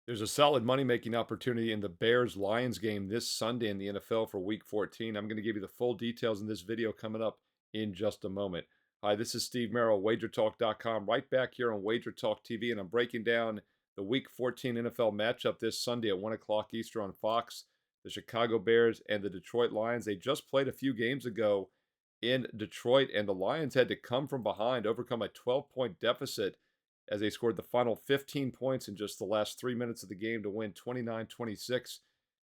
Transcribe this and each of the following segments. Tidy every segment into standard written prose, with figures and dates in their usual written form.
There's a solid money-making opportunity in the Bears-Lions game this Sunday in the NFL for Week 14. I'm going to give you the full details in this video coming up in just a moment. Hi, this is Steve Merrill, WagerTalk.com, right back here on Wager Talk TV, and I'm breaking down the Week 14 NFL matchup this Sunday at 1 o'clock Eastern on Fox. The Chicago Bears and the Detroit Lions. They just played a few games ago in Detroit, and the Lions had to come from behind, overcome a 12-point deficit as they scored the final 15 points in just the last 3 minutes of the game to win 29-26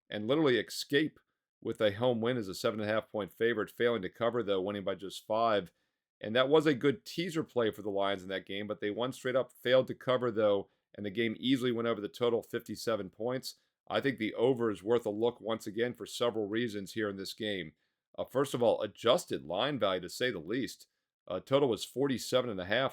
and literally escape with a home win as a 7.5-point favorite, failing to cover, though, winning by just 5. And that was a good teaser play for the Lions in that game, but they won straight up, failed to cover, though, and the game easily went over the total 57 points. I think the over is worth a look once again for several reasons here in this game. First of all, adjusted line value to say the least. Total was 47.5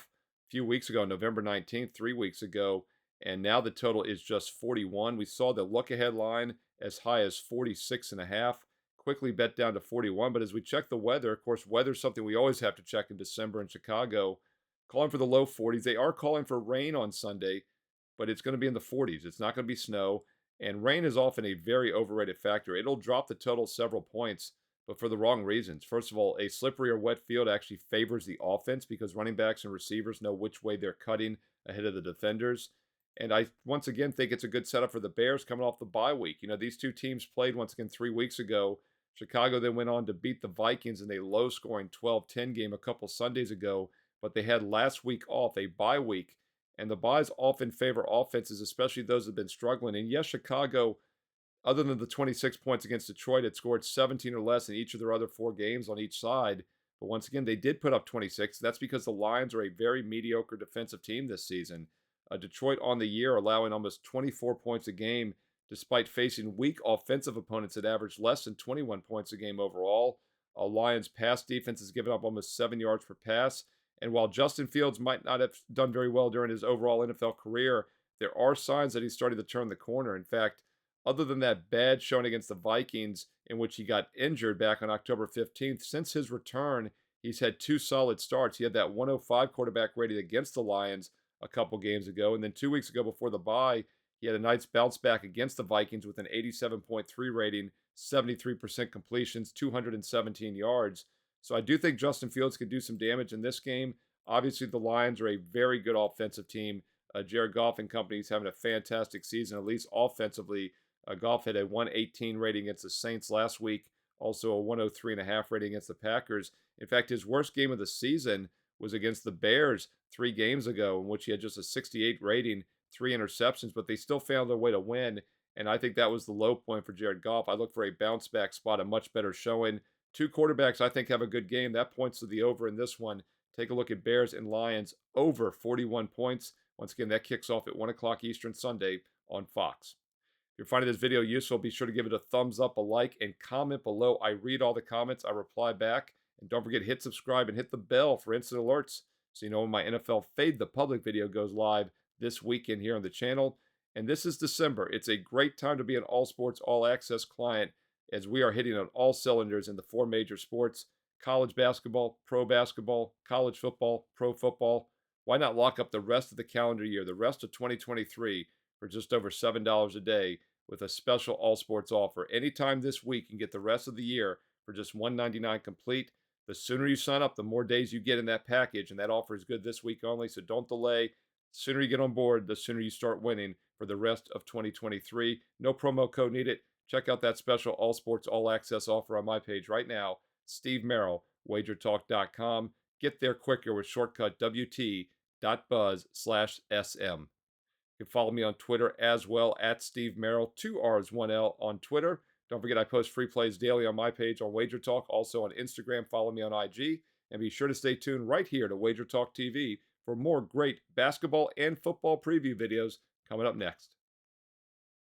few weeks ago, November 19th, 3 weeks ago, and now the total is just 41. We saw the look ahead line as high as 46.5, quickly bet down to 41. But as we check the weather, of course, weather is something we always have to check in December in Chicago. Calling for the low 40s. They are calling for rain on Sunday, but it's going to be in the 40s. It's not going to be snow, and rain is often a very overrated factor. It'll drop the total several points, but for the wrong reasons. First of all, a slippery or wet field actually favors the offense because running backs and receivers know which way they're cutting ahead of the defenders. And I once again think it's a good setup for the Bears coming off the bye week. You know, these two teams played once again 3 weeks ago. Chicago then went on to beat the Vikings in a low scoring 12-10 game a couple Sundays ago, but they had last week off, a bye week. And the byes often favor offenses, especially those that have been struggling. And yes, Chicago, other than the 26 points against Detroit, had scored 17 or less in each of their other 4 games on each side. But once again, they did put up 26. That's because the Lions are a very mediocre defensive team this season. Detroit on the year allowing almost 24 points a game, despite facing weak offensive opponents that average less than 21 points a game overall. Lions' pass defense has given up almost 7 yards per pass. And while Justin Fields might not have done very well during his overall NFL career, there are signs that he's starting to turn the corner. In fact, other than that bad showing against the Vikings, in which he got injured back on October 15th, since his return, he's had 2 solid starts. He had that 105 quarterback rating against the Lions a couple games ago. And then 2 weeks ago before the bye, he had a nice bounce back against the Vikings with an 87.3 rating, 73% completions, 217 yards. So I do think Justin Fields could do some damage in this game. Obviously, the Lions are a very good offensive team. Jared Goff and company is having a fantastic season, at least offensively. Goff had a 118 rating against the Saints last week, also a 103.5 rating against the Packers. In fact, his worst game of the season was against the Bears 3 games ago, in which he had just a 68 rating, 3 interceptions, but they still found their way to win. And I think that was the low point for Jared Goff. I look for a bounce back spot, a much better showing. Two quarterbacks I think have a good game. That points to the over in this one. Take a look at Bears and Lions over 41 points. Once again, that kicks off at 1 o'clock Eastern Sunday on Fox. If you're finding this video useful, be sure to give it a thumbs up, a like, and comment below. I read all the comments. I reply back. And don't forget, hit subscribe and hit the bell for instant alerts so you know when my NFL Fade the Public video goes live this weekend here on the channel. And this is December. It's a great time to be an all sports, all access client as we are hitting on all cylinders in the 4 major sports: college basketball, pro basketball, college football, pro football. Why not lock up the rest of the calendar year, the rest of 2023, for just over $7 a day with a special all sports offer? Anytime this week, you can get the rest of the year for just $199 complete. The sooner you sign up, the more days you get in that package, and that offer is good this week only, so don't delay. The sooner you get on board, the sooner you start winning for the rest of 2023. No promo code needed. Check out that special all sports, all access offer on my page right now, Steve Merrill, wagertalk.com. Get there quicker with shortcut wt.buzz/sm. You can follow me on Twitter as well, at Steve Merrill, 2 R's, 1 L on Twitter. Don't forget, I post free plays daily on my page on Wager Talk, also on Instagram. Follow me on IG, and be sure to stay tuned right here to Wager Talk TV for more great basketball and football preview videos coming up next.